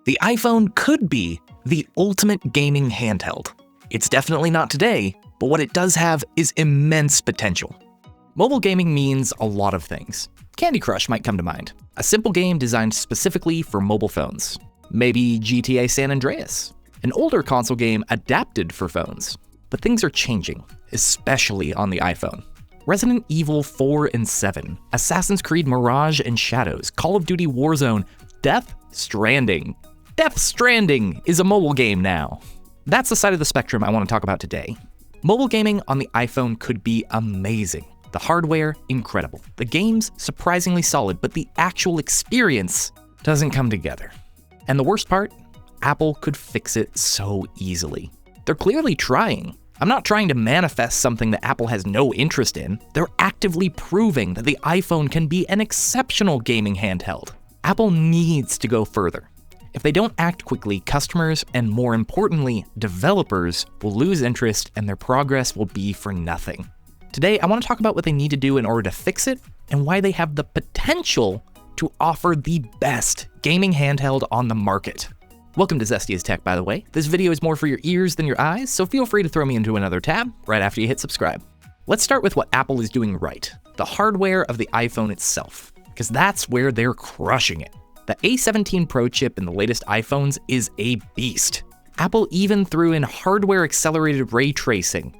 The iPhone could be the ultimate gaming handheld. It's definitely not today, but what it does have is immense potential. Mobile gaming means a lot of things. Candy Crush might come to mind, a simple game designed specifically for mobile phones. Maybe GTA San Andreas, an older console game adapted for phones. But things are changing, especially on the iPhone. Resident Evil 4 and 7, Assassin's Creed Mirage and Shadows, Call of Duty Warzone, Death Stranding. Death Stranding is a mobile game now. That's the side of the spectrum I want to talk about today. Mobile gaming on the iPhone could be amazing. The hardware, incredible. The games, surprisingly solid, but the actual experience doesn't come together. And the worst part? Apple could fix it so easily. They're clearly trying. I'm not trying to manifest something that Apple has no interest in. They're actively proving that the iPhone can be an exceptional gaming handheld. Apple needs to go further. If they don't act quickly, customers, and more importantly, developers, will lose interest and their progress will be for nothing. Today, I want to talk about what they need to do in order to fix it and why they have the potential to offer the best gaming handheld on the market. Welcome to Zesty as Tech, by the way. This video is more for your ears than your eyes, so feel free to throw me into another tab right after you hit subscribe. Let's start with what Apple is doing right, the hardware of the iPhone itself, because that's where they're crushing it. The A17 Pro chip in the latest iPhones is a beast. Apple even threw in hardware-accelerated ray tracing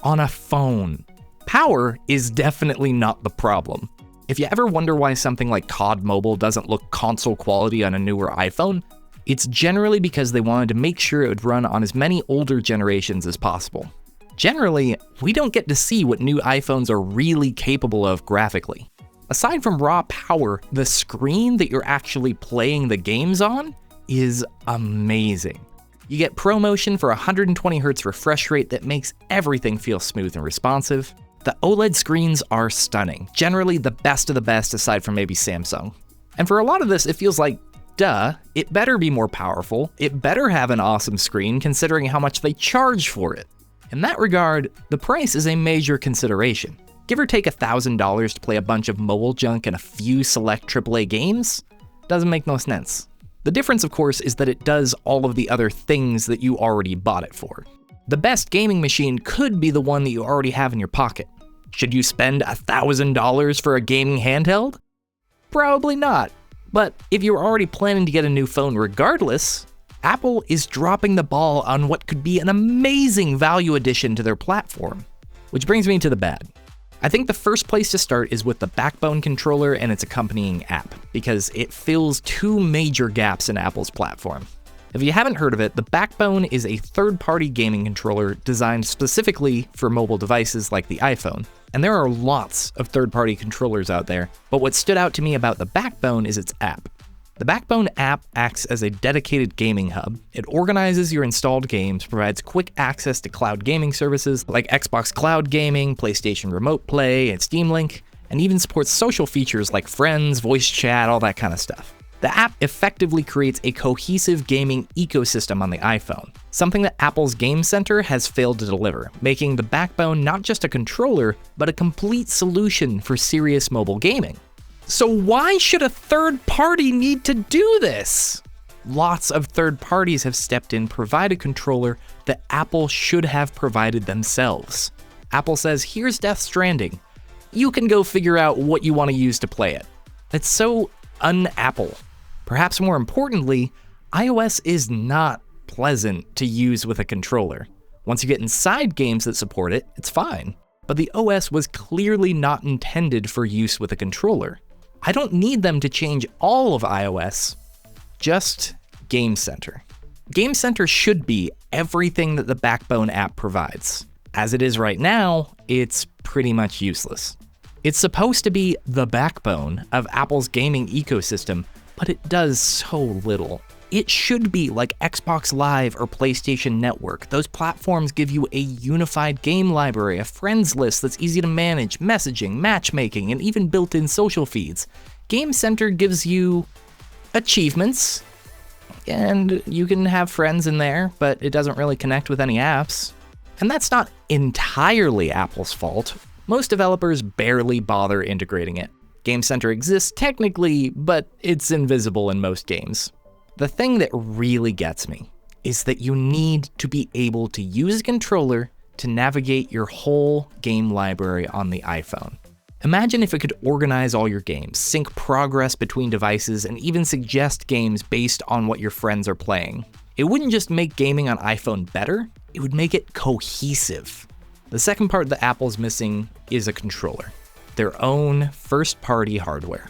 on a phone. Power is definitely not the problem. If you ever wonder why something like COD Mobile doesn't look console quality on a newer iPhone, it's generally because they wanted to make sure it would run on as many older generations as possible. Generally, we don't get to see what new iPhones are really capable of graphically. Aside from raw power, the screen that you're actually playing the games on is amazing. You get ProMotion for 120Hz refresh rate that makes everything feel smooth and responsive. The OLED screens are stunning, generally the best of the best aside from maybe Samsung. And for a lot of this, it feels like, duh, it better be more powerful, it better have an awesome screen considering how much they charge for it. In that regard, the price is a major consideration. Give or take $1,000 to play a bunch of mobile junk and a few select AAA games? Doesn't make no sense. The difference, of course, is that it does all of the other things that you already bought it for. The best gaming machine could be the one that you already have in your pocket. Should you spend $1,000 for a gaming handheld? Probably not. But if you're already planning to get a new phone regardless, Apple is dropping the ball on what could be an amazing value addition to their platform. Which brings me to the bad. I think the first place to start is with the Backbone controller and its accompanying app, because it fills two major gaps in Apple's platform. If you haven't heard of it, the Backbone is a third-party gaming controller designed specifically for mobile devices like the iPhone. And there are lots of third-party controllers out there, but what stood out to me about the Backbone is its app. The Backbone app acts as a dedicated gaming hub. It organizes your installed games, provides quick access to cloud gaming services like Xbox Cloud Gaming, PlayStation Remote Play, and Steam Link, and even supports social features like friends, voice chat, all that kind of stuff. The app effectively creates a cohesive gaming ecosystem on the iPhone, something that Apple's Game Center has failed to deliver, making the Backbone not just a controller, but a complete solution for serious mobile gaming. So why should a third party need to do this? Lots of third parties have stepped in, provided a controller that Apple should have provided themselves. Apple says, here's Death Stranding. You can go figure out what you want to use to play it. That's so un-Apple. Perhaps more importantly, iOS is not pleasant to use with a controller. Once you get inside games that support it, it's fine. But the OS was clearly not intended for use with a controller. I don't need them to change all of iOS, just Game Center. Game Center should be everything that the Backbone app provides. As it is right now, it's pretty much useless. It's supposed to be the backbone of Apple's gaming ecosystem, but it does so little. It should be like Xbox Live or PlayStation Network. Those platforms give you a unified game library, a friends list that's easy to manage, messaging, matchmaking, and even built-in social feeds. Game Center gives you achievements, and you can have friends in there, but it doesn't really connect with any apps. And that's not entirely Apple's fault. Most developers barely bother integrating it. Game Center exists technically, but it's invisible in most games. The thing that really gets me is that you need to be able to use a controller to navigate your whole game library on the iPhone. Imagine if it could organize all your games, sync progress between devices, and even suggest games based on what your friends are playing. It wouldn't just make gaming on iPhone better, it would make it cohesive. The second part that Apple's missing is a controller, their own first-party hardware.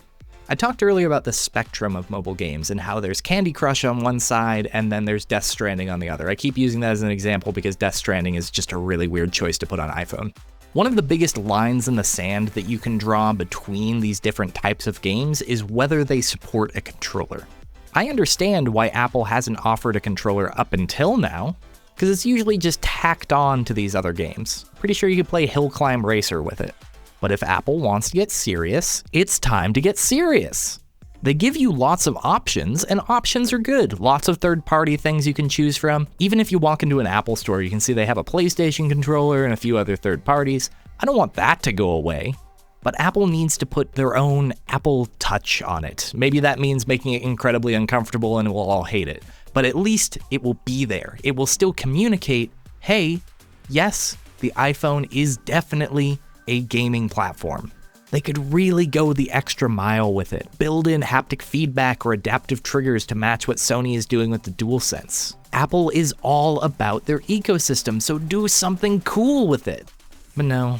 I talked earlier about the spectrum of mobile games and how there's Candy Crush on one side and then there's Death Stranding on the other. I keep using that as an example because Death Stranding is just a really weird choice to put on iPhone. One of the biggest lines in the sand that you can draw between these different types of games is whether they support a controller. I understand why Apple hasn't offered a controller up until now, because it's usually just tacked on to these other games. Pretty sure you could play Hill Climb Racer with it. But if Apple wants to get serious, it's time to get serious. They give you lots of options, and options are good. Lots of third-party things you can choose from. Even if you walk into an Apple store, you can see they have a PlayStation controller and a few other third parties. I don't want that to go away. But Apple needs to put their own Apple touch on it. Maybe that means making it incredibly uncomfortable and we'll all hate it. But at least it will be there. It will still communicate, hey, yes, the iPhone is definitely a gaming platform. They could really go the extra mile with it, build in haptic feedback or adaptive triggers to match what Sony is doing with the DualSense. Apple is all about their ecosystem, so do something cool with it. But no,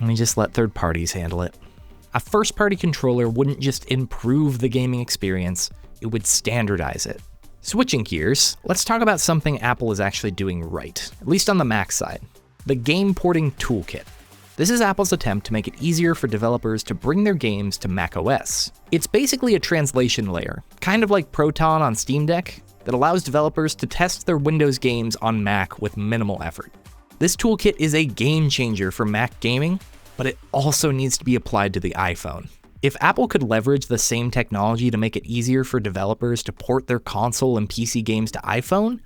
we just let third parties handle it. A first-party controller wouldn't just improve the gaming experience, it would standardize it. Switching gears, let's talk about something Apple is actually doing right, at least on the Mac side, the game porting Toolkit. This is Apple's attempt to make it easier for developers to bring their games to macOS. It's basically a translation layer, kind of like Proton on Steam Deck, that allows developers to test their Windows games on Mac with minimal effort. This toolkit is a game changer for Mac gaming, but it also needs to be applied to the iPhone. If Apple could leverage the same technology to make it easier for developers to port their console and PC games to iPhone,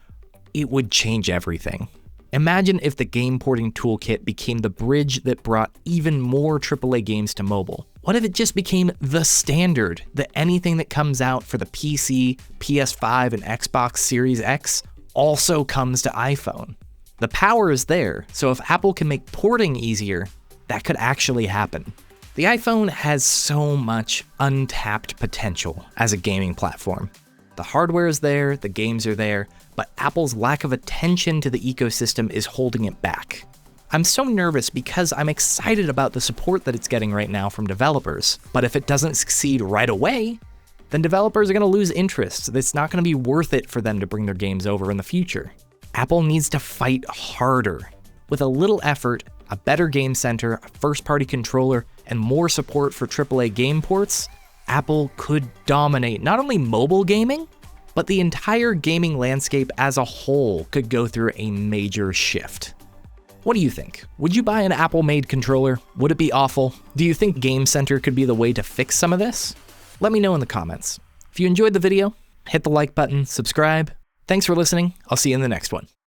it would change everything. Imagine if the game porting toolkit became the bridge that brought even more AAA games to mobile. What if it just became the standard that anything that comes out for the PC, PS5, and Xbox Series X also comes to iPhone? The power is there, so if Apple can make porting easier, that could actually happen. The iPhone has so much untapped potential as a gaming platform. The hardware is there, the games are there, but Apple's lack of attention to the ecosystem is holding it back. I'm so nervous because I'm excited about the support that it's getting right now from developers, but if it doesn't succeed right away, then developers are going to lose interest. It's not going to be worth it for them to bring their games over in the future. Apple needs to fight harder. With a little effort, a better game center, a first-party controller, and more support for AAA game ports, Apple could dominate not only mobile gaming, but the entire gaming landscape as a whole could go through a major shift. What do you think? Would you buy an Apple-made controller? Would it be awful? Do you think Game Center could be the way to fix some of this? Let me know in the comments. If you enjoyed the video, hit the like button, subscribe. Thanks for listening. I'll see you in the next one.